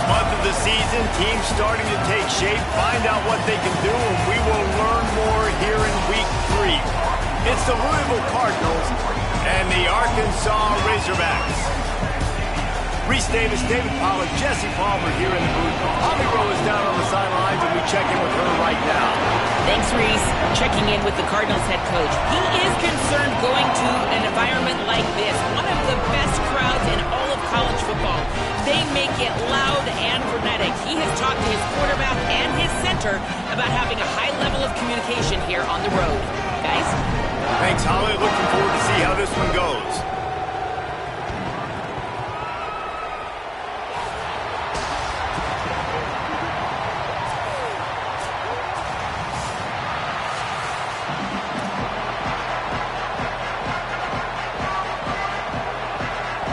month of the season, teams starting to take shape, find out what they can do, and we will learn more here in Week 3. It's the Louisville Cardinals and the Arkansas Razorbacks. Reese Davis, David Pollack, Jesse Palmer here in the booth. Holly Rowe is down on the sidelines, and we check in with her right now. Thanks, Reese. Checking in with the Cardinals head coach. He is concerned going to an environment like this, one of the best crowds in all of college football. They make it loud and frenetic. He has talked to his quarterback and his center about having a high level of communication here on the road. Guys? Thanks, Holly. Looking forward to see how this one goes.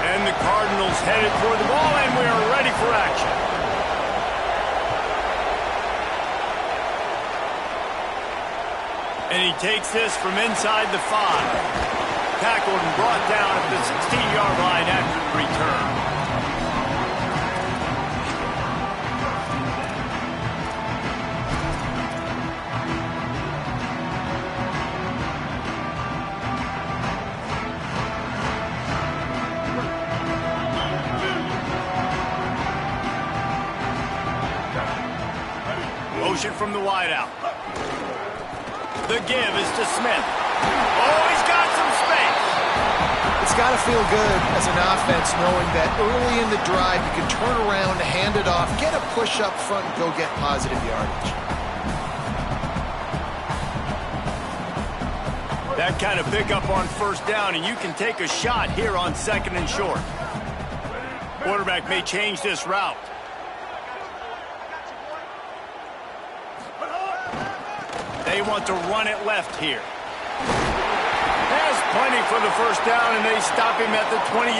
And the Cardinals headed toward the ball, and we are ready for action. And he takes this from inside the 5. Tackled and brought down at the 16-yard line after the return. Motion from the wideout. The give is to Smith. Oh, he's got some space. It's got to feel good as an offense knowing that early in the drive you can turn around, hand it off, get a push up front, and go get positive yardage. That kind of pickup on first down, and you can take a shot here on 2nd and short. Quarterback may change this route. They want to run it left here. Has plenty for the first down, and they stop him at the 28.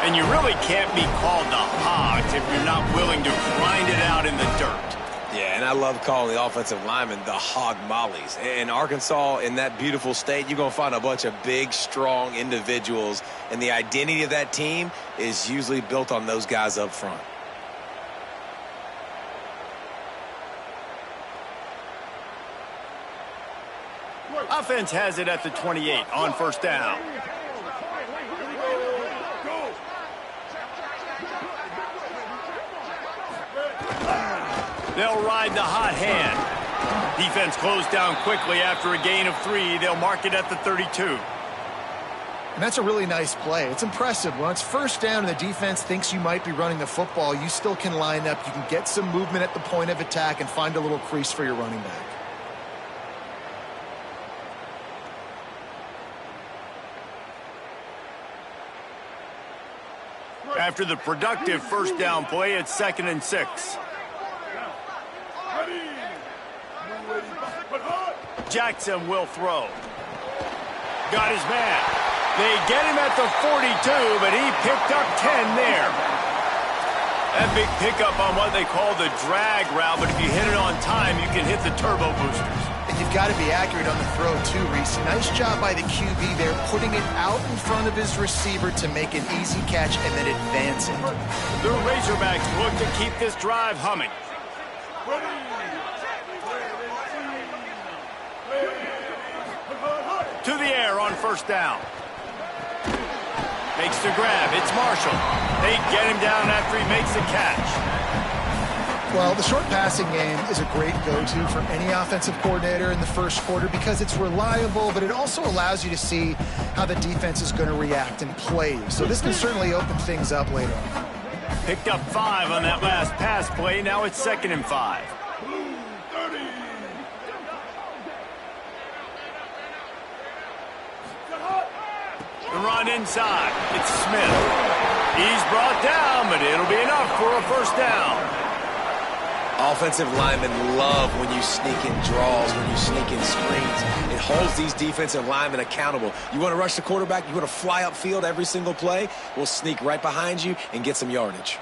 And you really can't be called the Hogs if you're not willing to grind it out in the dirt. Yeah, and I love calling the offensive linemen the hog mollies. In Arkansas, in that beautiful state, you're going to find a bunch of big, strong individuals, and the identity of that team is usually built on those guys up front. Offense has it at the 28 on first down. They'll ride the hot hand. Defense closed down quickly after a gain of 3. They'll mark it at the 32. And that's a really nice play. It's impressive. When it's first down and the defense thinks you might be running the football, you still can line up. You can get some movement at the point of attack and find a little crease for your running back. After the productive first down play, it's 2nd and 6. Jackson will throw. Got his man. They get him at the 42, but he picked up 10 there. That big pickup on what they call the drag route, but if you hit it on time, you can hit the turbo boosters. And you've got to be accurate on the throw too, Reese. Nice job by the QB there, putting it out in front of his receiver to make an easy catch and then advance it. The Razorbacks look to keep this drive humming. To the air on first down. Makes the grab. It's Marshall. They get him down after he makes the catch. Well, the short passing game is a great go-to for any offensive coordinator in the first quarter because it's reliable, but it also allows you to see how the defense is going to react and play. So this can certainly open things up later on. Picked up 5 on that last pass play. Now it's 2nd and 5. The run inside. It's Smith. He's brought down, but it'll be enough for a first down. Offensive linemen love when you sneak in draws, when you sneak in screens. It holds these defensive linemen accountable. You want to rush the quarterback, you want to fly upfield every single play, we'll sneak right behind you and get some yardage.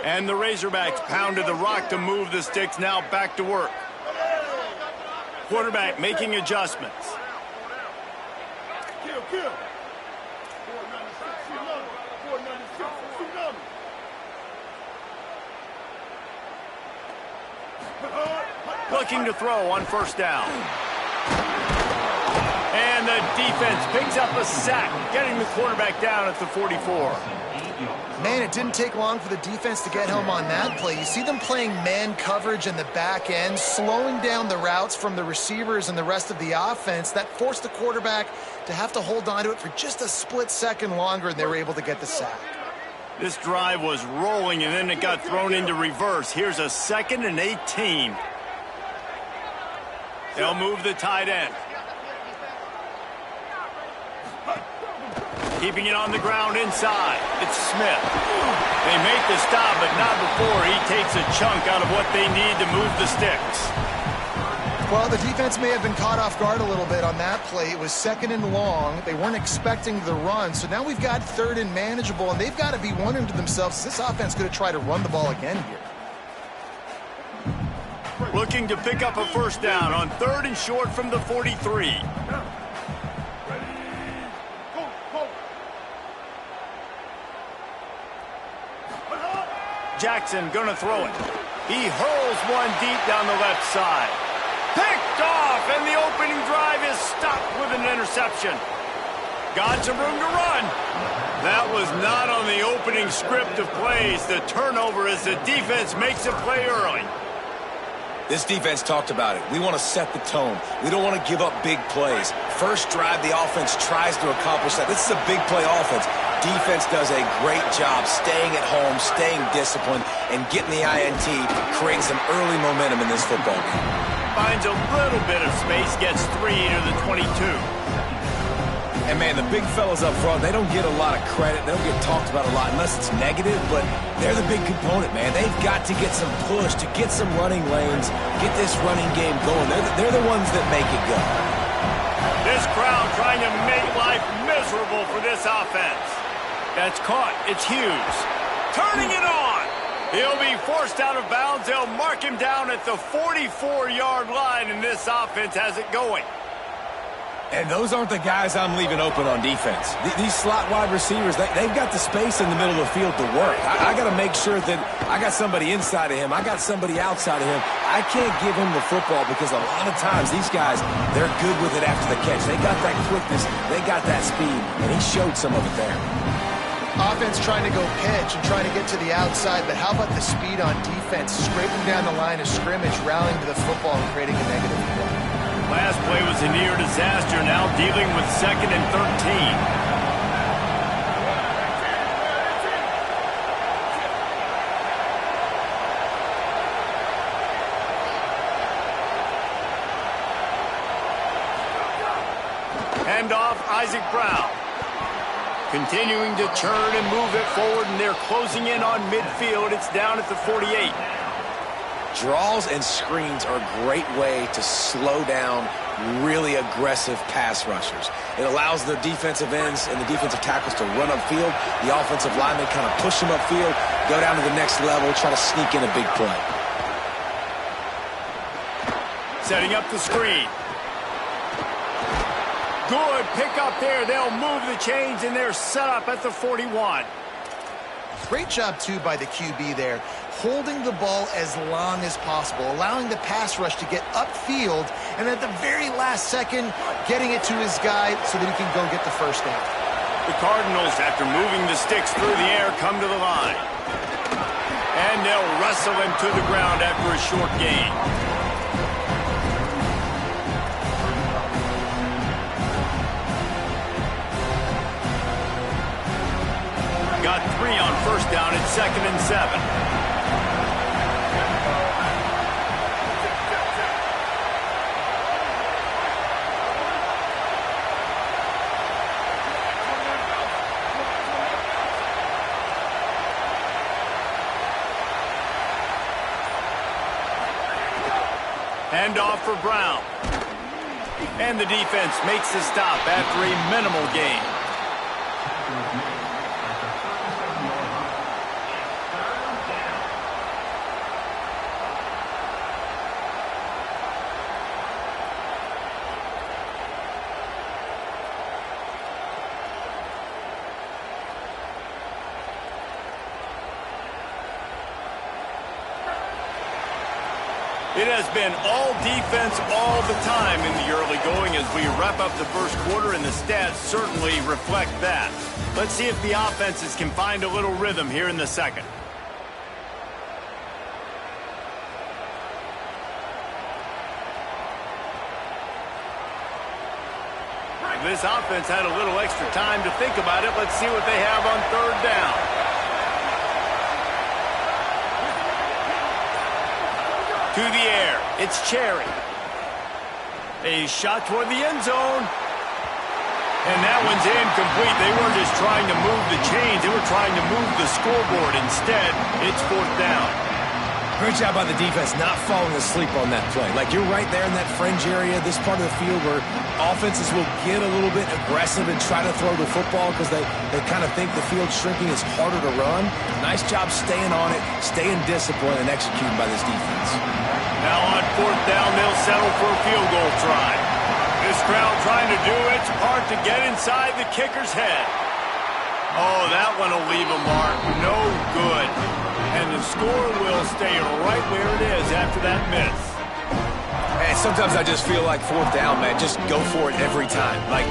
And the Razorbacks pounded the rock to move the sticks, now back to work. Quarterback making adjustments. Looking to throw on first down. And the defense picks up a sack, getting the quarterback down at the 44. Man, it didn't take long for the defense to get home on that play. You see them playing man coverage in the back end, slowing down the routes from the receivers and the rest of the offense. That forced the quarterback to have to hold on to it for just a split second longer, and they were able to get the sack. This drive was rolling, and then it got thrown into reverse. Here's a 2nd and 18. They'll move the tight end. Keeping it on the ground inside. It's Smith. They make the stop, but not before he takes a chunk out of what they need to move the sticks. Well, the defense may have been caught off guard a little bit on that play. It was 2nd and long. They weren't expecting the run. So now we've got 3rd and manageable, and they've got to be wondering to themselves, is this offense going to try to run the ball again here? Looking to pick up a first down on 3rd and short from the 43. Jackson gonna throw it. He hurls one deep down the left side. Picked off, and the opening drive is stopped with an interception. Got some room to run. That was not on the opening script of plays. The turnover as the defense makes a play early. This defense talked about it. We want to set the tone. We don't want to give up big plays. First drive, the offense tries to accomplish that. This is a big play offense. Defense does a great job staying at home, staying disciplined, and getting the INT, creating some early momentum in this football game. Finds a little bit of space, gets 3 to the 22. And, man, the big fellas up front, they don't get a lot of credit. They don't get talked about a lot unless it's negative, but they're the big component, man. They've got to get some push, to get some running lanes, get this running game going. They're the ones that make it go. This crowd trying to make life miserable for this offense. That's caught. It's Hughes. Turning it on. He'll be forced out of bounds. They'll mark him down at the 44-yard line, and this offense has it going. And those aren't the guys I'm leaving open on defense. These slot wide receivers, they've got the space in the middle of the field to work. I got to make sure that I got somebody inside of him. I got somebody outside of him. I can't give him the football because a lot of times these guys, they're good with it after the catch. They got that quickness. They got that speed, and he showed some of it there. Offense trying to go pitch and trying to get to the outside, but how about the speed on defense, scraping down the line of scrimmage, rallying to the football and creating a negative play. Last play was a near disaster, now dealing with 2nd and 13. Handoff, Isaac Brown. Continuing to churn and move it forward, and they're closing in on midfield. It's down at the 48. Draws and screens are a great way to slow down really aggressive pass rushers. It allows the defensive ends and the defensive tackles to run upfield. The offensive linemen kind of push them upfield, go down to the next level, try to sneak in a big play. Setting up the screen. Good pick up there. They'll move the chains, and they're set up at the 41. Great job, too, by the QB there, holding the ball as long as possible, allowing the pass rush to get upfield, and at the very last second, getting it to his guy so that he can go get the first down. The Cardinals, after moving the sticks through the air, come to the line. And they'll wrestle him to the ground after a short gain. Got 3 on first down at 2nd and 7. Handoff for Brown. And the defense makes the stop after a minimal gain. It has been all defense all the time in the early going as we wrap up the first quarter, and the stats certainly reflect that. Let's see if the offenses can find a little rhythm here in the second. This offense had a little extra time to think about it. Let's see what they have on third down. To the air, it's Cherry. A shot toward the end zone. And that one's incomplete. They weren't just trying to move the chains. They were trying to move the scoreboard. Instead, it's fourth down. Great job by the defense not falling asleep on that play. Like, you're right there in that fringe area, this part of the field where offenses will get a little bit aggressive and try to throw the football because they kind of think the field's shrinking. It's harder to run. Nice job staying on it, staying disciplined, and executing by this defense. Now on fourth down, they'll settle for a field goal try. This crowd trying to do its part to get inside the kicker's head. Oh, that one will leave a mark. No good. And the score will stay right where it is after that miss. And sometimes I just feel like fourth down, man, just go for it every time. Like,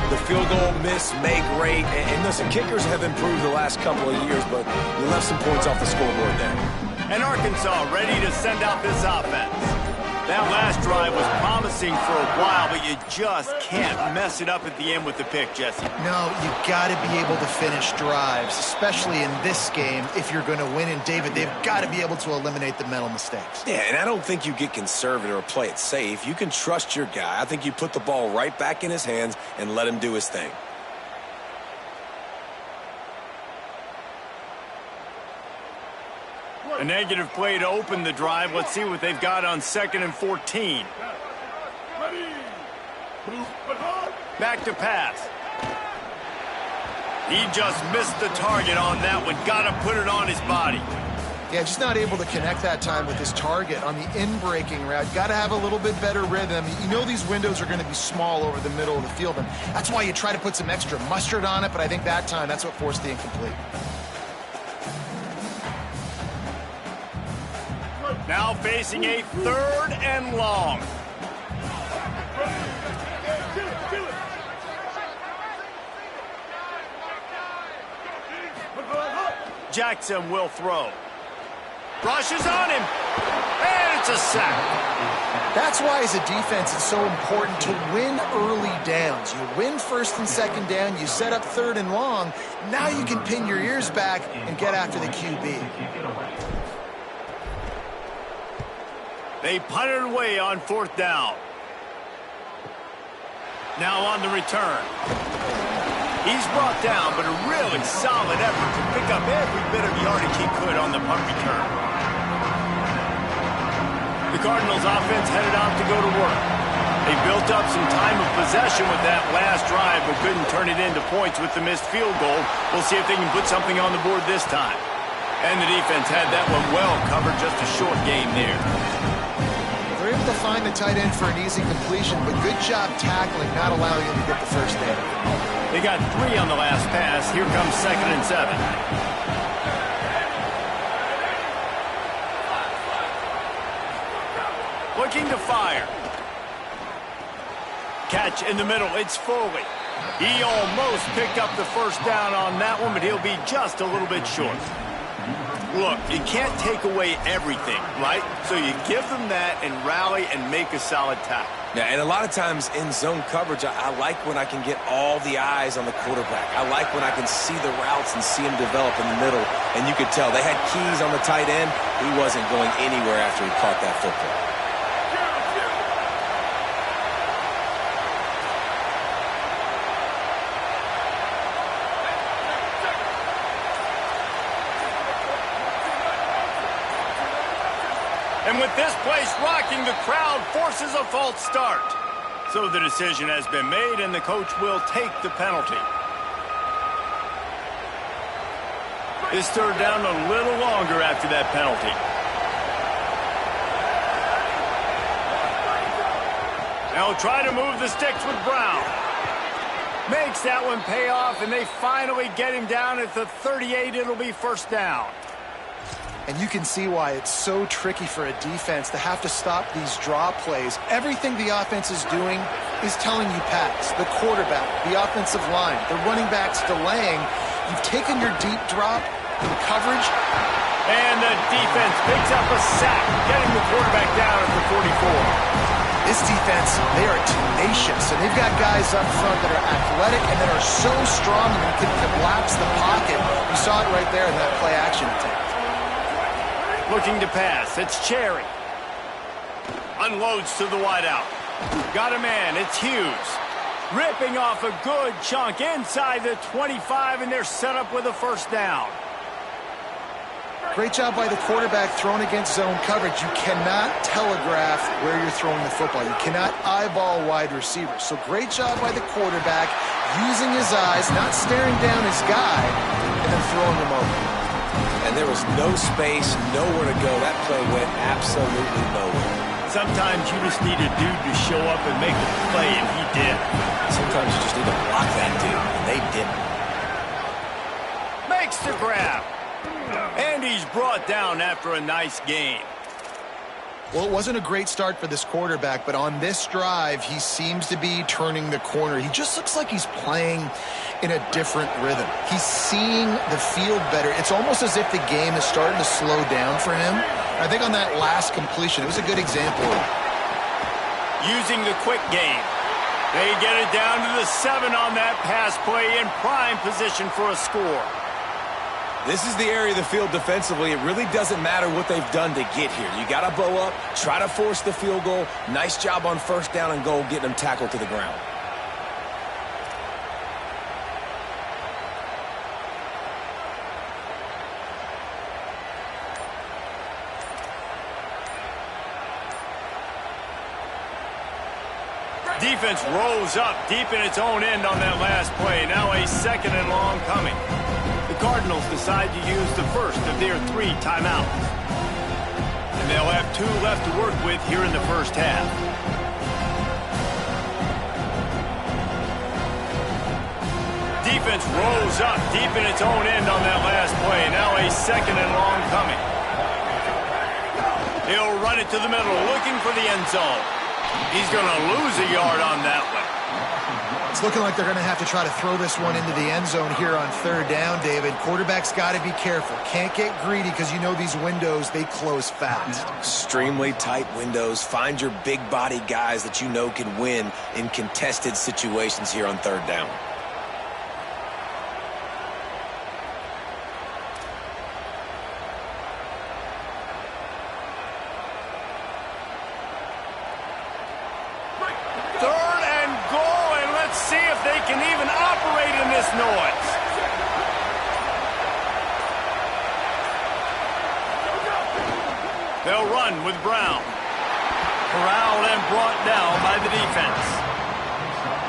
the field goal miss, make great. And listen, kickers have improved the last couple of years, but you left some points off the scoreboard there. And Arkansas ready to send out this offense. That last drive was promising for a while, but you just can't mess it up at the end with the pick, Jesse. No, you got to be able to finish drives, especially in this game if you're going to win. And, David, they've got to be able to eliminate the mental mistakes. Yeah, and I don't think you get conservative or play it safe. You can trust your guy. I think you put the ball right back in his hands and let him do his thing. A negative play to open the drive. Let's see what they've got on 2nd and 14. Back to pass. He just missed the target on that one. Got to put it on his body. Yeah, just not able to connect that time with his target on the in-breaking route. Got to have a little bit better rhythm. You know these windows are going to be small over the middle of the field, and that's why you try to put some extra mustard on it, but I think that time that's what forced the incomplete. Now facing a 3rd and long. Jackson will throw. Rushes on him. And it's a sack. That's why as a defense it's so important to win early downs. You win 1st and 2nd down, you set up 3rd and long. Now you can pin your ears back and get after the QB. They punted away on 4th down. Now on the return. He's brought down, but a really solid effort to pick up every bit of yardage he could on the punt return. The Cardinals offense headed out to go to work. They built up some time of possession with that last drive, but couldn't turn it into points with the missed field goal. We'll see if they can put something on the board this time. And the defense had that one well covered, just a short game there. They're able to find the tight end for an easy completion, but good job tackling, not allowing him to get the first down. They got 3 on the last pass. Here comes 2nd and 7. Looking to fire. Catch in the middle. It's Foley. He almost picked up the first down on that one, but he'll be just a little bit short. Look, you can't take away everything, right? So you give them that and rally and make a solid tackle. Yeah, and a lot of times in zone coverage, I like when I can get all the eyes on the quarterback. I like when I can see the routes and see him develop in the middle. And you could tell they had keys on the tight end. He wasn't going anywhere after he caught that football. And with this place rocking, the crowd forces a false start. So the decision has been made, and the coach will take the penalty. This 3rd down a little longer after that penalty. They'll try to move the sticks with Brown. Makes that one pay off, and they finally get him down at the 38. It'll be 1st down. And you can see why it's so tricky for a defense to have to stop these draw plays. Everything the offense is doing is telling you pass. The quarterback, the offensive line, the running backs delaying. You've taken your deep drop in coverage. And the defense picks up a sack, getting the quarterback down at the 44. This defense, they are tenacious, and they've got guys up front that are athletic and that are so strong and can collapse the pocket. You saw it right there in that play-action attempt. Looking to pass, it's Cherry. Unloads to the wideout. Got a man, it's Hughes. Ripping off a good chunk inside the 25, and they're set up with a first down. Great job by the quarterback thrown against zone coverage. You cannot telegraph where you're throwing the football. You cannot eyeball wide receivers. So great job by the quarterback using his eyes, not staring down his guy, and then throwing him over. And there was no space, nowhere to go. That play went absolutely nowhere. Sometimes you just need a dude to show up and make a play, and he did. Sometimes you just need to block that dude, and they didn't. Makes the grab. And he's brought down after a nice gain. Well, it wasn't a great start for this quarterback, but on this drive, he seems to be turning the corner. He just looks like he's playing in a different rhythm. He's seeing the field better. It's almost as if the game is starting to slow down for him. I think on that last completion, it was a good example. Using the quick game. They get it down to the 7 on that pass play in prime position for a score. This is the area of the field defensively. It really doesn't matter what they've done to get here. You got to bow up, try to force the field goal. Nice job on first down and goal, getting them tackled to the ground. Defense rolls up deep in its own end on that last play. Now a second and long coming. The Cardinals decide to use the first of their 3 timeouts. And they'll have 2 left to work with here in the first half. Defense rolls up deep in its own end on that last play. Now a second and long coming. He'll run it to the middle, looking for the end zone. He's going to lose a yard on that one. It's looking like they're going to have to try to throw this one into the end zone here on third down, David. Quarterback's got to be careful. Can't get greedy because you know these windows, they close fast. Extremely tight windows. Find your big body guys that you know can win in contested situations here on third down. Noise. They'll run with Brown. Corralled and brought down by the defense.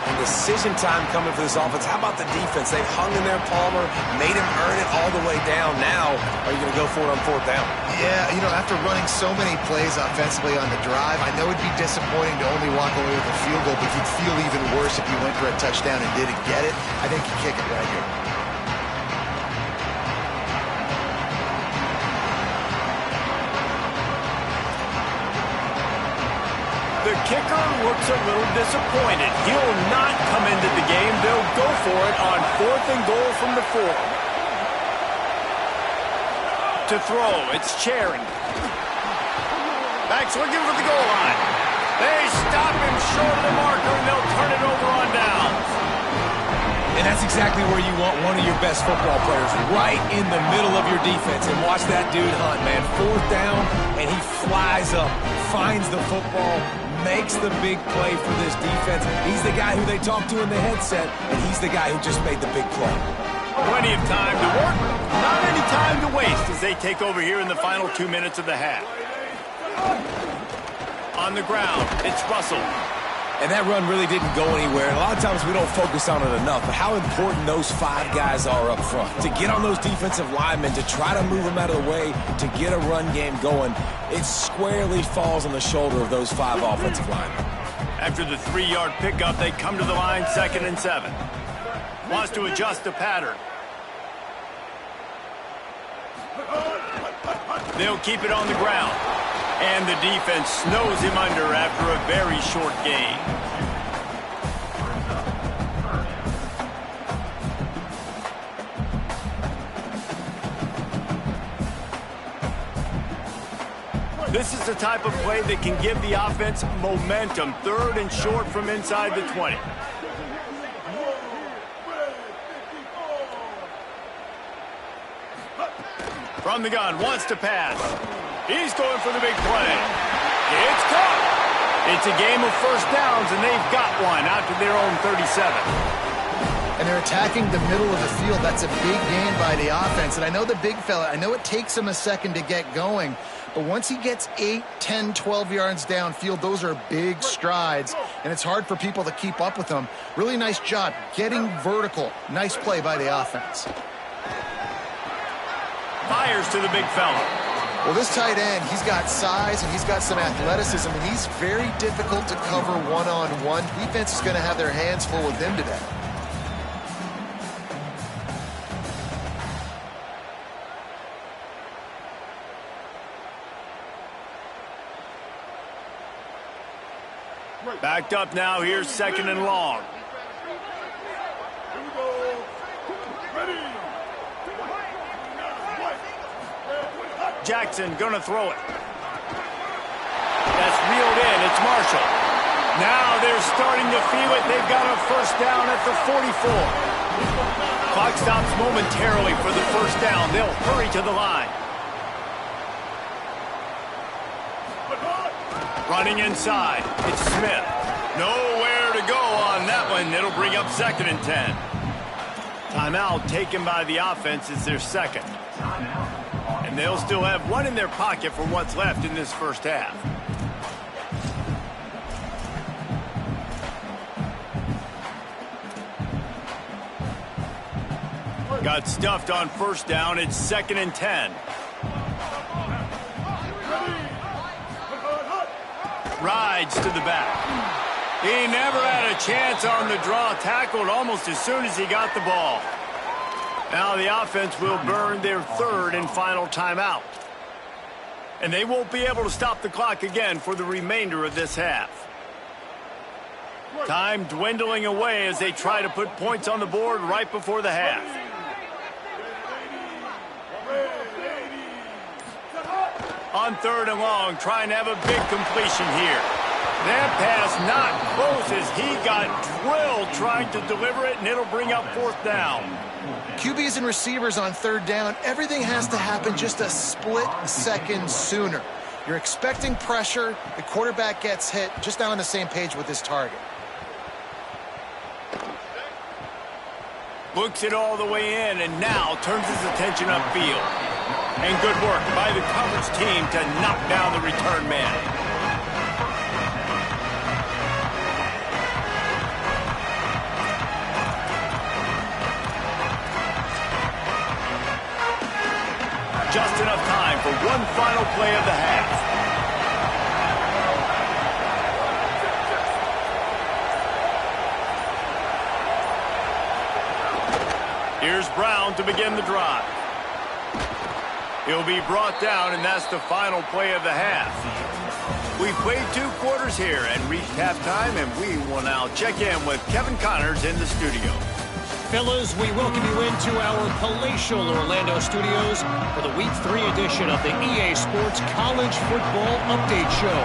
And decision time coming for this offense. How about the defense? They've hung in there, Palmer, made him earn it all the way down. Now, are you going to go for it on fourth down? Yeah, you know, after running so many plays offensively on the drive, I know it'd be disappointing to only walk away with a field goal, but you'd feel even worse if you went for a touchdown and didn't get it. I think you kick it right here. The kicker looks a little disappointed. He'll not come into the game. They'll go for it on 4th and goal from the 4. To throw, it's Cherry. Backs looking for the goal line. They stop him short of the marker, and they'll turn it over on downs. And that's exactly where you want one of your best football players, right in the middle of your defense. And watch that dude hunt, man. 4th down, and he flies up, finds the football, makes the big play for this defense. He's the guy who they talk to in the headset, and he's the guy who just made the big play. Plenty of time to work, not any time to waste as they take over here in the final 2 minutes of the half. On the ground, it's Russell. And that run really didn't go anywhere. And a lot of times we don't focus on it enough, but how important those 5 guys are up front. To get on those defensive linemen, to try to move them out of the way, to get a run game going, it squarely falls on the shoulder of those 5 offensive linemen. After the 3-yard pickup, they come to the line 2nd and 7. Wants to adjust the pattern. They'll keep it on the ground. And the defense snows him under after a very short gain. This is the type of play that can give the offense momentum. 3rd and short from inside the 20. From the gun, wants to pass. He's going for the big play. It's caught. It's a game of first downs, and they've got one out to their own 37. And they're attacking the middle of the field. That's a big gain by the offense. And I know the big fella, I know it takes him a second to get going, but once he gets 8, 10, 12 yards downfield, those are big strides, and it's hard for people to keep up with them. Really nice job getting vertical. Nice play by the offense. Fires to the big fella. Well, this tight end, he's got size and he's got some athleticism, and he's very difficult to cover one-on-one. Defense is going to have their hands full with him today. Backed up now. Here's 2nd and long. Jackson gonna throw it. That's reeled in. It's Marshall. Now they're starting to feel it. They've got a first down at the 44. Clock stops momentarily for the first down. They'll hurry to the line. Running inside. It's Smith. Nowhere to go on that one. It'll bring up 2nd and 10. Timeout taken by the offense is their 2nd. And they'll still have one in their pocket for what's left in this first half. Got stuffed on first down. It's 2nd and 10. Rides to the back. He never had a chance on the draw. Tackled almost as soon as he got the ball. Now the offense will burn their 3rd and final timeout. And they won't be able to stop the clock again for the remainder of this half. Time dwindling away as they try to put points on the board right before the half. On 3rd and long, trying to have a big completion here. That pass not close as he got drilled trying to deliver it, and it'll bring up 4th down. QBs and receivers on 3rd down, everything has to happen just a split second sooner. You're expecting pressure, the quarterback gets hit, just not on the same page with his target. Looks it all the way in, and now turns his attention upfield. And good work by the coverage team to knock down the return man. Just enough time for one final play of the half. Here's Brown to begin the drive. He'll be brought down, and that's the final play of the half. We've played 2 quarters here and reached halftime, and we will now check in with Kevin Connors in the studio. Fellas, we welcome you into our palatial Orlando studios for the Week 3 edition of the EA Sports College Football Update Show.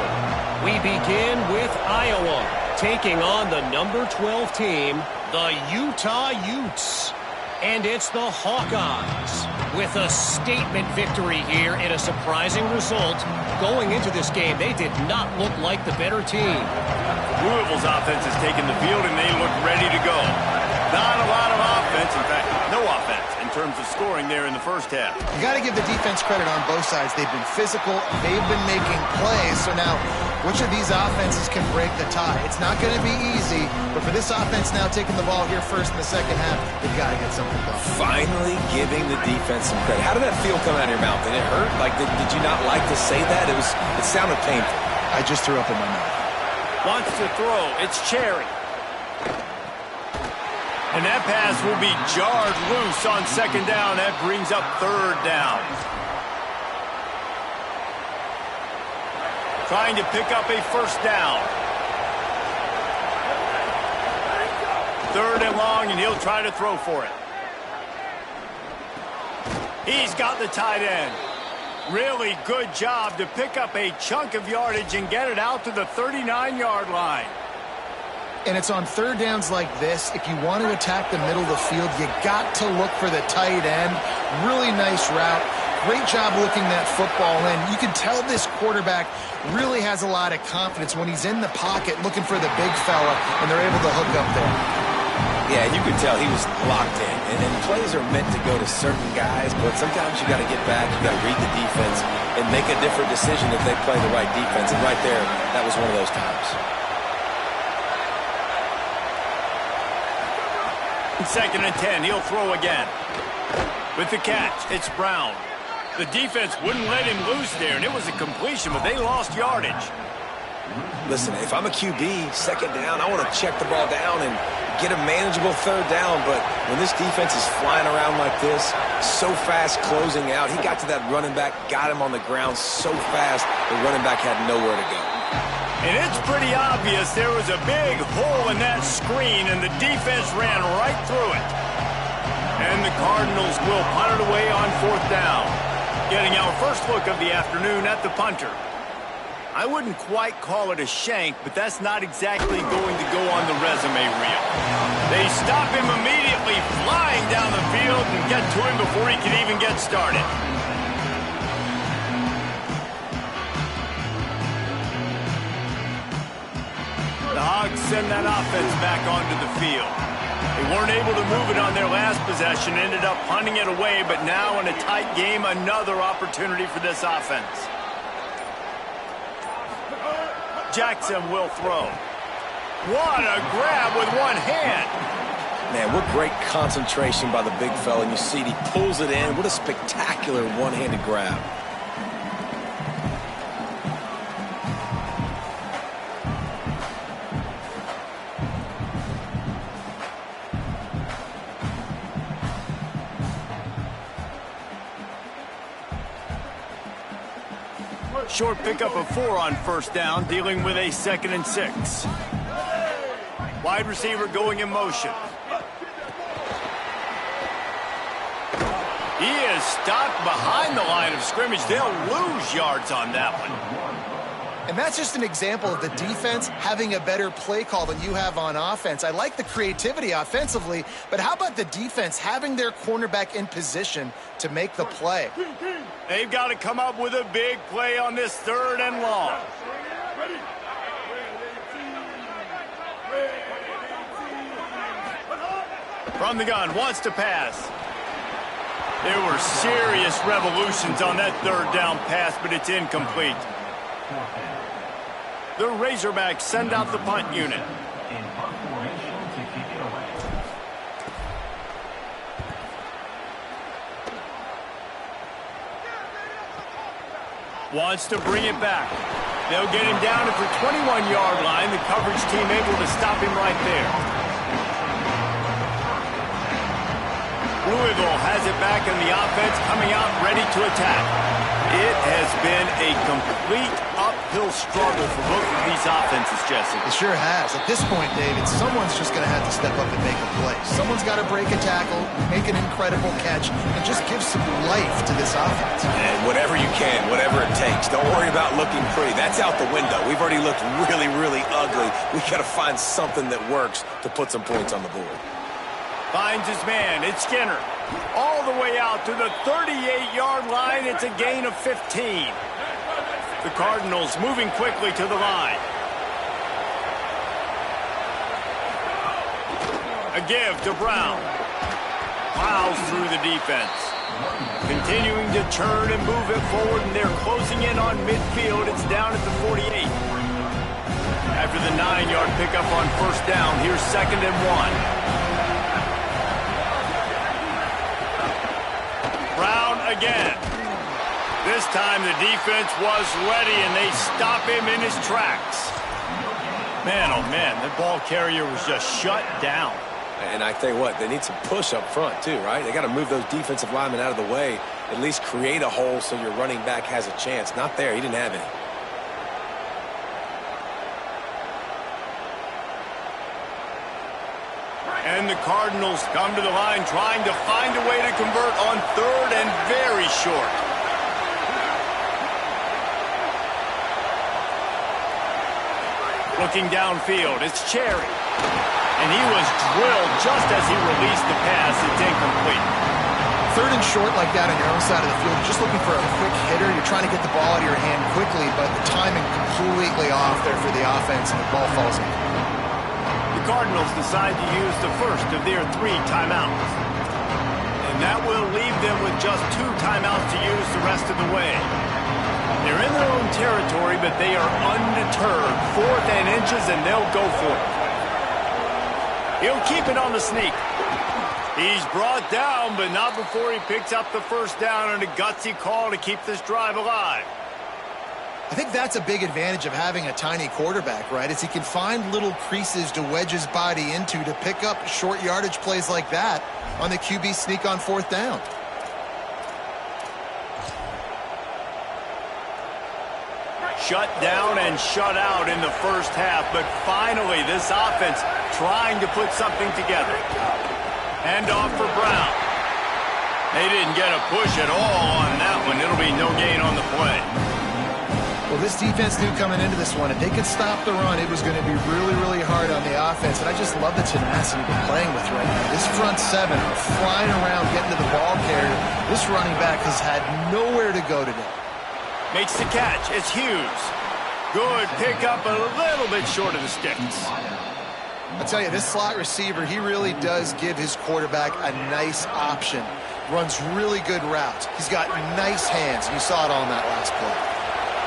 We begin with Iowa, taking on the number 12 team, the Utah Utes. And it's the Hawkeyes with a statement victory here in a surprising result. Going into this game, they did not look like the better team. Louisville's offense has taken the field, and they look ready to go. Not a lot of offense, in fact, no offense in terms of scoring there in the first half. You got to give the defense credit on both sides. They've been physical, they've been making plays. So now, which of these offenses can break the tie? It's not going to be easy, but for this offense now taking the ball here first in the second half, they've got to get something going. Finally giving the defense some credit. How did that feel come out of your mouth? Did it hurt? Like, did you not like to say that? It sounded painful. I just threw up in my mouth. Wants to throw. It's Cherry. And that pass will be jarred loose on 2nd down. That brings up 3rd down. Trying to pick up a first down. 3rd and long, and he'll try to throw for it. He's got the tight end. Really good job to pick up a chunk of yardage and get it out to the 39-yard line. And it's on 3rd downs like this, if you want to attack the middle of the field, you got to look for the tight end. Really nice route. Great job looking that football in. You can tell this quarterback really has a lot of confidence when he's in the pocket looking for the big fella, and they're able to hook up there. Yeah, you could tell he was locked in. And plays are meant to go to certain guys, but sometimes you got to get back, you got to read the defense, and make a different decision if they play the right defense. And right there, that was one of those times. 2nd and 10, he'll throw again. With the catch, it's Brown. The defense wouldn't let him loose there, and it was a completion, but they lost yardage. Listen, if I'm a QB, 2nd down, I want to check the ball down and get a manageable 3rd down, but when this defense is flying around like this, so fast closing out, he got to that running back, got him on the ground so fast, the running back had nowhere to go. And it's pretty obvious there was a big hole in that screen, and the defense ran right through it. And the Cardinals will punt it away on 4th down. Getting our first look of the afternoon at the punter. I wouldn't quite call it a shank, but that's not exactly going to go on the resume reel. They stop him immediately, flying down the field, and get to him before he can even get started. The Hogs send that offense back onto the field. They weren't able to move it on their last possession, ended up punting it away, but now in a tight game, another opportunity for this offense. Jackson will throw. What a grab with one hand. Man, what great concentration by the big fella. And you see he pulls it in. What a spectacular one-handed grab. Short pickup of 4 on 1st down, dealing with a 2nd and 6. Wide receiver going in motion. He is stopped behind the line of scrimmage. They'll lose yards on that one. And that's just an example of the defense having a better play call than you have on offense. I like the creativity offensively, but how about the defense having their cornerback in position to make the play? They've got to come up with a big play on this 3rd and long. From the gun, wants to pass. There were serious revolutions on that 3rd down pass, but it's incomplete. The Razorbacks send out the punt unit. Wants to bring it back. They'll get him down at the 21-yard line. The coverage team able to stop him right there. Louisville has it back in the offense, coming out ready to attack. It has been a complete uphill struggle for both of these offenses, Jesse. It sure has. At this point, David, someone's just going to have to step up and make a play. Someone's got to break a tackle, make an incredible catch, and just give some life to this offense. And whatever you can, whatever it takes. Don't worry about looking pretty. That's out the window. We've already looked really, really ugly. We've got to find something that works to put some points on the board. Finds his man. It's Skinner. All the way out to the 38-yard line. It's a gain of 15. The Cardinals moving quickly to the line. A give to Brown. Plows through the defense. Continuing to turn and move it forward, and they're closing in on midfield. It's down at the 48. After the 9-yard pickup on 1st down, here's 2nd and 1. Brown again. This time the defense was ready, and they stop him in his tracks. Man, oh man, the ball carrier was just shut down. And I tell you what, they need some push up front too, right? They got to move those defensive linemen out of the way, at least create a hole so your running back has a chance. Not there, he didn't have any. And the Cardinals come to the line trying to find a way to convert on third and very short. Looking downfield, it's Cherry. And he was drilled just as he released the pass. It's incomplete. Third and short like that on your own side of the field, you're just looking for a quick hitter. You're trying to get the ball out of your hand quickly, but the timing completely off there for the offense, and the ball falls in. The Cardinals decide to use the first of their 3 timeouts. And that will leave them with just 2 timeouts to use the rest of the way. They're in their own territory, but they are undeterred. 4th and inches, and they'll go for it. He'll keep it on the sneak. He's brought down, but not before he picks up the first down and a gutsy call to keep this drive alive. I think that's a big advantage of having a tiny quarterback, right? Is he can find little creases to wedge his body into to pick up short yardage plays like that on the QB sneak on 4th down. Shut down and shut out in the first half, but finally this offense trying to put something together. Hand off for Brown. They didn't get a push at all on that one. It'll be no gain on the play. Well, this defense knew coming into this one, if they could stop the run, it was going to be really, really hard on the offense. And I just love the tenacity they're playing with right now. This front 7 are flying around, getting to the ball carrier. This running back has had nowhere to go today. Makes the catch. It's Hughes. Good pickup, a little bit short of the sticks. I'll tell you, this slot receiver, he really does give his quarterback a nice option. Runs really good routes. He's got nice hands. You saw it all in that last play.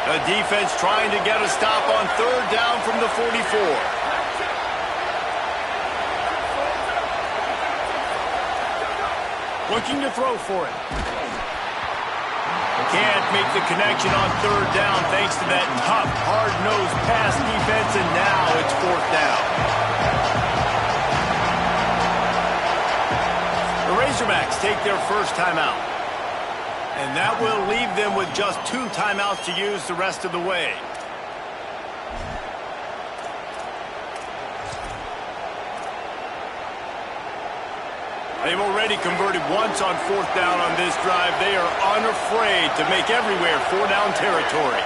The defense trying to get a stop on 3rd down from the 44. Looking to throw for it. Can't make the connection on 3rd down thanks to that tough, hard-nosed pass defense, and now it's 4th down. The Razorbacks take their first timeout. And that will leave them with just 2 timeouts to use the rest of the way. They've already converted once on 4th down on this drive. They are unafraid to make everywhere 4-down territory.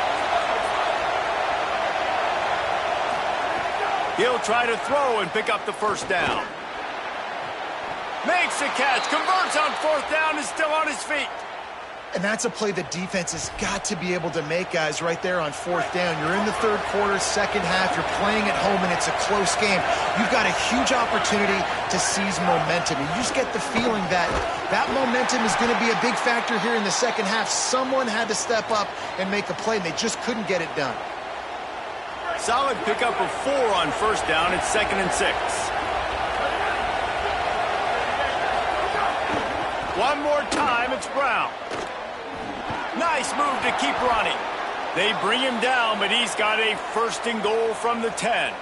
He'll try to throw and pick up the first down. Makes the catch, converts on 4th down, is still on his feet. And that's a play the defense has got to be able to make, guys, right there on 4th down. You're in the 3rd quarter, 2nd half. You're playing at home, and it's a close game. You've got a huge opportunity to seize momentum. You just get the feeling that that momentum is going to be a big factor here in the 2nd half. Someone had to step up and make a play, and they just couldn't get it done. Solid pickup of 4 on 1st down. It's 2nd and 6. One more time, it's Brown. Nice move to keep running. They bring him down, but he's got a 1st and goal from the 10.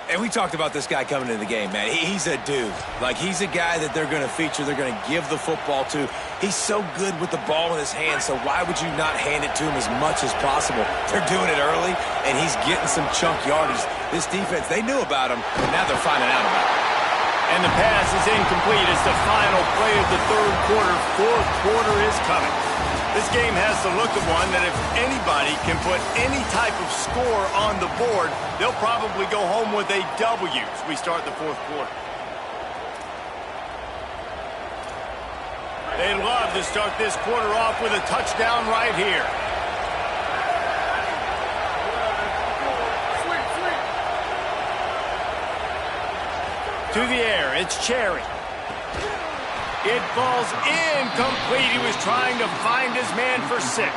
And we talked about this guy coming into the game, man. He's a dude. Like, he's a guy that they're going to feature, they're going to give the football to. He's so good with the ball in his hands, so why would you not hand it to him as much as possible? They're doing it early, and he's getting some chunk yardage. This defense, they knew about him, and now they're finding out about him. And the pass is incomplete. It's the final play of the 3rd quarter. 4th quarter is coming. This game has the look of one that if anybody can put any type of score on the board, they'll probably go home with a W as we start the 4th quarter. They'd love to start this quarter off with a touchdown right here. To the air, it's Cherry. It falls incomplete. He was trying to find his man for 6.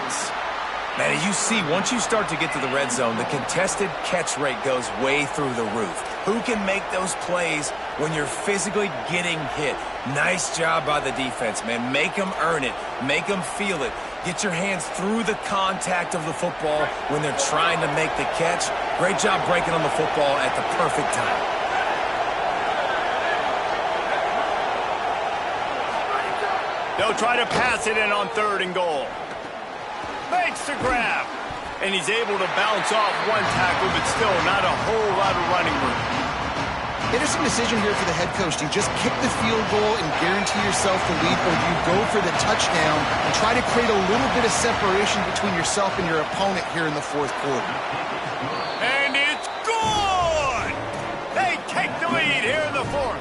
Man, you see, once you start to get to the red zone, the contested catch rate goes way through the roof. Who can make those plays when you're physically getting hit? Nice job by the defense, man. Make them earn it. Make them feel it. Get your hands through the contact of the football when they're trying to make the catch. Great job breaking on the football at the perfect time. They'll try to pass it in on 3rd and goal. Makes the grab. And he's able to bounce off one tackle, but still not a whole lot of running room. Interesting decision here for the head coach. Do you just kick the field goal and guarantee yourself the lead, or do you go for the touchdown and try to create a little bit of separation between yourself and your opponent here in the fourth quarter? And it's good! They take the lead here in the fourth.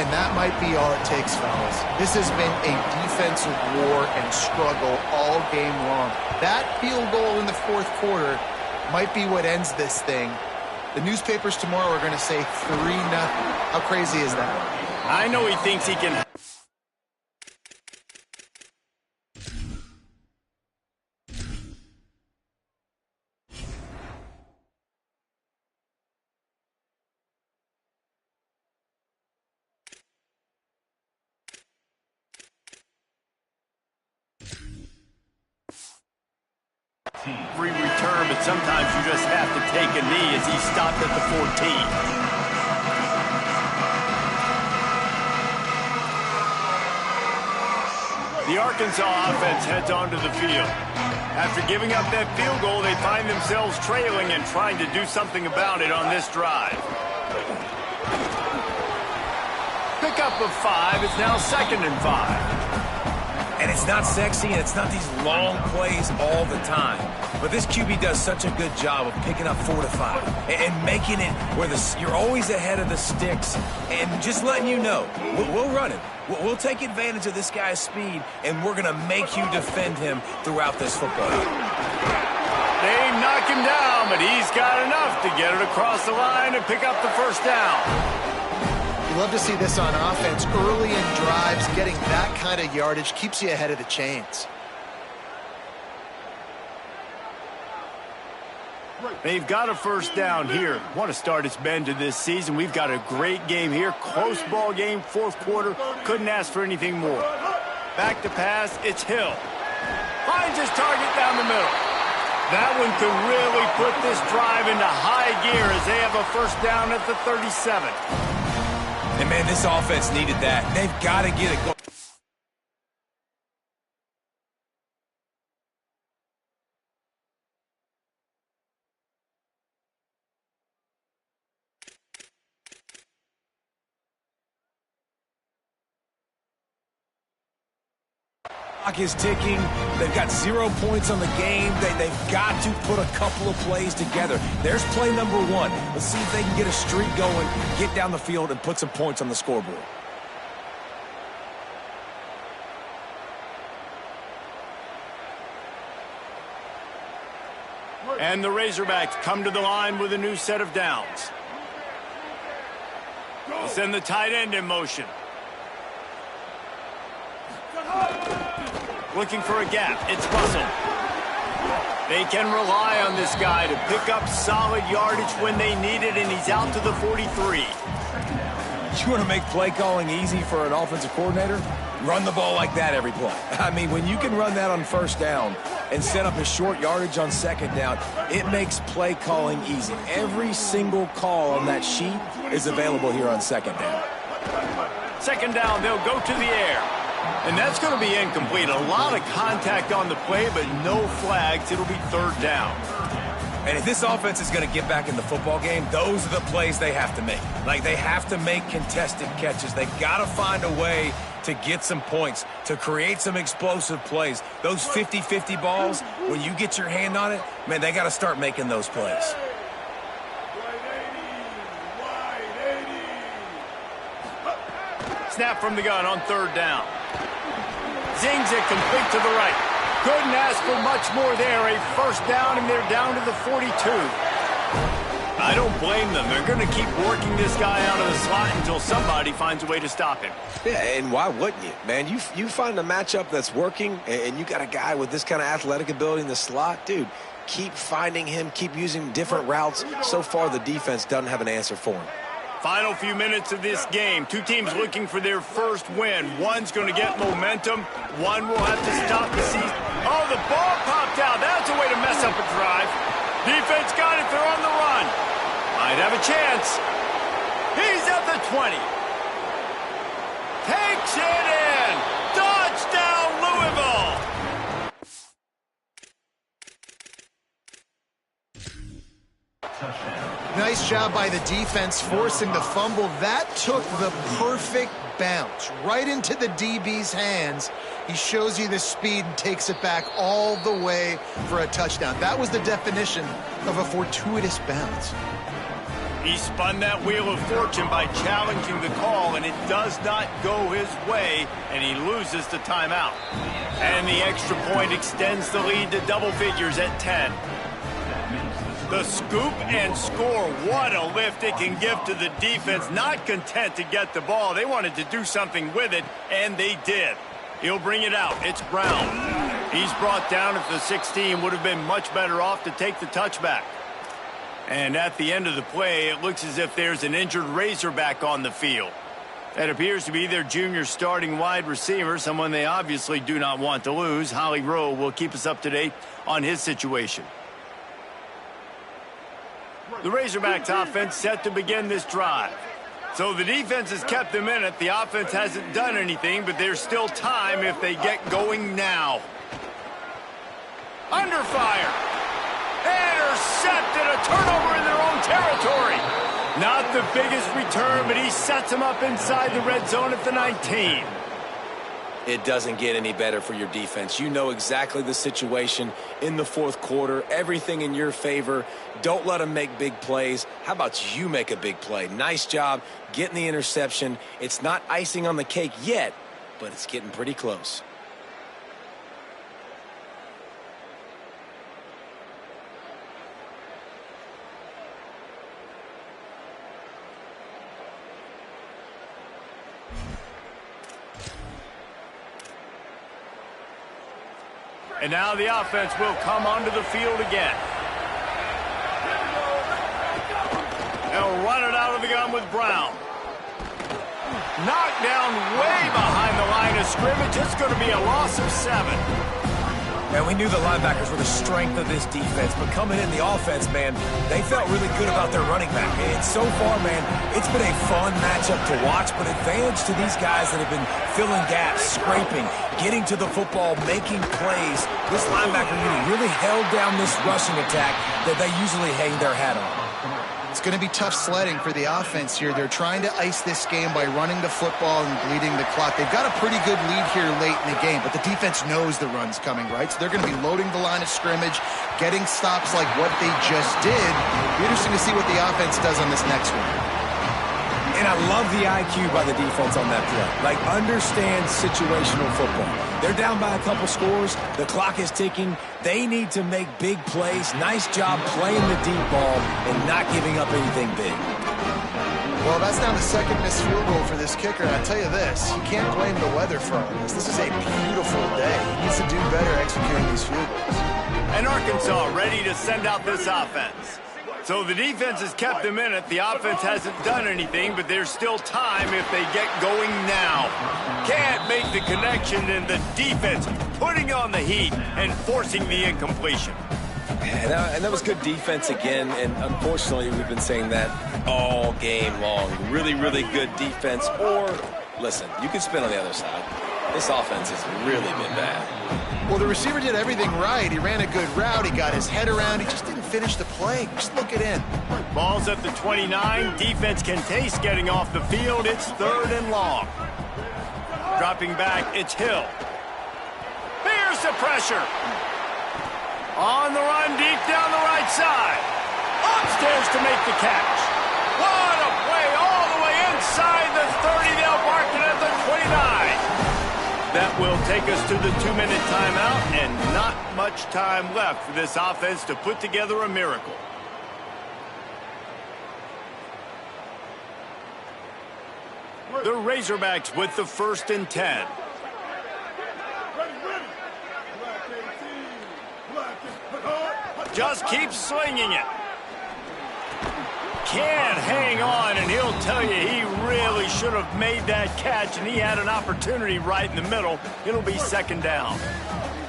And that might be all it takes, fellas. This has been a defensive war and struggle all game long. That field goal in the fourth quarter might be what ends this thing. The newspapers tomorrow are going to say 3-0. How crazy is that? I know he thinks he can. Free return, but sometimes you just have to take a knee as he stopped at the 14. The Arkansas offense heads onto the field. After giving up that field goal, they find themselves trailing and trying to do something about it on this drive. Pickup of 5. It's now 2nd and 5. And it's not sexy, and it's not these long plays all the time. But this QB does such a good job of picking up 4 to 5 and making it where you're always ahead of the sticks and just letting you know, we'll run it. We'll take advantage of this guy's speed, and we're going to make you defend him throughout this football game. They knock him down, but he's got enough to get it across the line and pick up the first down. You love to see this on offense. Early in drives, getting that kind of yardage keeps you ahead of the chains. They've got a first down here. What a start it's been to this season. We've got a great game here. Close ball game, fourth quarter. Couldn't ask for anything more. Back to pass, it's Hill. Finds his target down the middle. That one could really put this drive into high gear as they have a first down at the 37. And, man, this offense needed that. They've got to get it going. Clock is ticking. They've got 0 points on the game. They've got to put a couple of plays together. There's play number 1. Let's see if they can get a streak going, get down the field, and put some points on the scoreboard. And the Razorbacks come to the line with a new set of downs. They send the tight end in motion. Looking for a gap. It's Russell. They can rely on this guy to pick up solid yardage when they need it, and he's out to the 43. You want to make play calling easy for an offensive coordinator? Run the ball like that every play. I mean, when you can run that on first down and set up a short yardage on second down, it makes play calling easy. Every single call on that sheet is available here on second down. Second down, they'll go to the air. And that's going to be incomplete. A lot of contact on the play, but no flags. It'll be third down. And if this offense is going to get back in the football game, those are the plays they have to make. Like, they have to make contested catches. They've got to find a way to get some points, to create some explosive plays. Those 50-50 balls, when you get your hand on it, man, they got to start making those plays. Snap from the gun on third down. Zings it complete to the right. Couldn't ask for much more there. A first down, and they're down to the 42. I don't blame them. They're going to keep working this guy out of the slot until somebody finds a way to stop him. Yeah, and why wouldn't you? Man, you find a matchup that's working, and you got a guy with this kind of athletic ability in the slot, dude, keep finding him, keep using different routes. So far, the defense doesn't have an answer for him. Final few minutes of this game. Two teams looking for their first win. One's going to get momentum. One will have to stop the season. Oh, the ball popped out. That's a way to mess up a drive. Defense got it. They're on the run. Might have a chance. He's at the 20. Takes it in. Touchdown, Louisville. Nice job by the defense forcing the fumble. That took the perfect bounce right into the DB's hands. He shows you the speed and takes it back all the way for a touchdown. That was the definition of a fortuitous bounce. He spun that wheel of fortune by challenging the call, and it does not go his way, and he loses the timeout. And the extra point extends the lead to double figures at 10. The scoop and score, what a lift it can give to the defense. Not content to get the ball. They wanted to do something with it, and they did. He'll bring it out. It's Brown. He's brought down at the 16. Would have been much better off to take the touchback. And at the end of the play, it looks as if there's an injured Razorback on the field. That appears to be their junior starting wide receiver, someone they obviously do not want to lose. Holly Rowe will keep us up to date on his situation. The Razorbacks offense set to begin this drive. So the defense has kept them in it. The offense hasn't done anything, but there's still time if they get going now. Under fire. Intercepted, a turnover in their own territory. Not the biggest return, but he sets them up inside the red zone at the 19. It doesn't get any better for your defense. You know exactly the situation in the fourth quarter. Everything in your favor. Don't let them make big plays. How about you make a big play? Nice job getting the interception. It's not icing on the cake yet, but it's getting pretty close. And now the offense will come onto the field again. They'll run it out of the gun with Brown. Knocked down way behind the line of scrimmage. It's going to be a loss of 7. And we knew the linebackers were the strength of this defense, but coming in the offense, man, they felt really good about their running back. And so far, man, it's been a fun matchup to watch, but advantage to these guys that have been filling gaps, scraping, getting to the football, making plays. This linebacker unit really held down this rushing attack that they usually hang their hat on. It's going to be tough sledding for the offense here. They're trying to ice this game by running the football and bleeding the clock. They've got a pretty good lead here late in the game, but the defense knows the run's coming, right? So they're going to be loading the line of scrimmage, getting stops like what they just did. It'll be interesting to see what the offense does on this next one. And I love the IQ by the defense on that play. Like, understand situational football. They're down by a couple scores. The clock is ticking. They need to make big plays. Nice job playing the deep ball and not giving up anything big. Well, that's now the second missed field goal for this kicker. And I tell you this, you can't blame the weather for all this. This is a beautiful day. He needs to do better executing these field goals. And Arkansas ready to send out this offense. So the defense has kept them in it. The offense hasn't done anything, but there's still time if they get going now. Can't make the connection, and the defense putting on the heat and forcing the incompletion. And that was good defense again, and unfortunately we've been saying that all game long. Really, really good defense. Or, listen, you can spin on the other side. This offense has really been bad. Well, the receiver did everything right. He ran a good route. He got his head around. He just didn't finish the play. Just look it in. Ball's at the 29. Defense can taste getting off the field. It's 3rd and long. Dropping back, it's Hill. Bears the pressure. On the run, deep down the right side. Upstairs to make the catch. What a play all the way inside the 30. They'll mark it at the 29. That will take us to the 2-minute timeout, and not much time left for this offense to put together a miracle. The Razorbacks with the 1st and 10. Just keep slinging it. Can't hang on, and he'll tell you he really should have made that catch, and he had an opportunity right in the middle. It'll be 2nd down.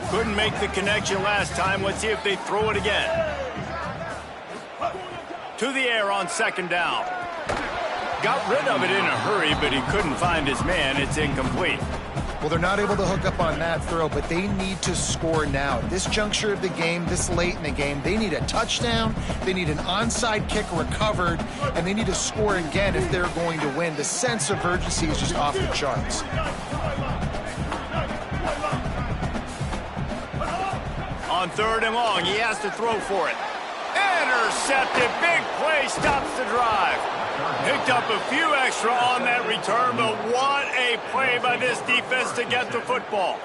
Couldn't make the connection last time. Let's see if they throw it again. To the air on 2nd down. Got rid of it in a hurry, but he couldn't find his man. It's incomplete. Well, they're not able to hook up on that throw, but they need to score now. At this juncture of the game, this late in the game, they need a touchdown, they need an onside kick recovered, and they need to score again if they're going to win. The sense of urgency is just off the charts. On 3rd and long, he has to throw for it. Intercepted. Big play stops the drive. Picked up a few extra on that return, but what a play by this defense to get the football.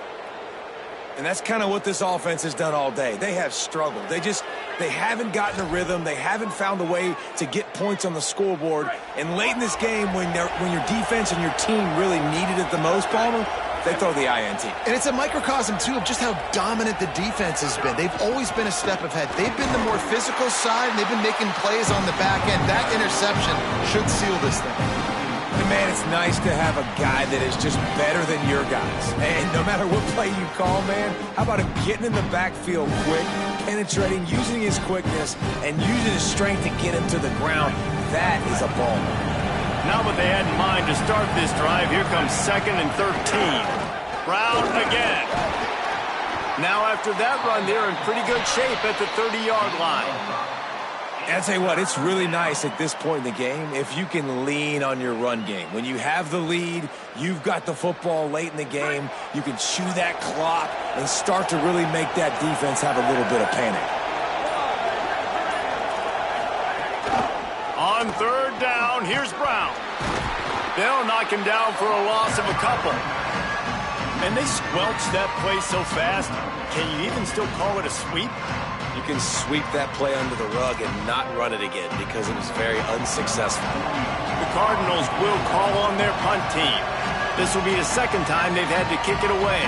And that's kind of what this offense has done all day. They have struggled. They haven't gotten a rhythm. They haven't found a way to get points on the scoreboard. And late in this game, when your defense and your team really needed it the most, Palmer, they throw the INT. And it's a microcosm, too, of just how dominant the defense has been. They've always been a step ahead. They've been the more physical side, and they've been making plays on the back end. That interception should seal this thing. And man, it's nice to have a guy that is just better than your guys. And no matter what play you call, man, how about him getting in the backfield quick, penetrating, using his quickness, and using his strength to get him to the ground? That is a ball. Not what they had in mind to start this drive. Here comes 2nd and 13. Brown again. Now after that run, they're in pretty good shape at the 30-yard line. And I'll tell you what, it's really nice at this point in the game if you can lean on your run game. When you have the lead, you've got the football late in the game, you can chew that clock and start to really make that defense have a little bit of panic. On 3rd down, here's Brown. They'll knock him down for a loss of a couple. And they squelched that play so fast, can you even still call it a sweep? You can sweep that play under the rug and not run it again because it was very unsuccessful. The Cardinals will call on their punt team. This will be the 2nd time they've had to kick it away.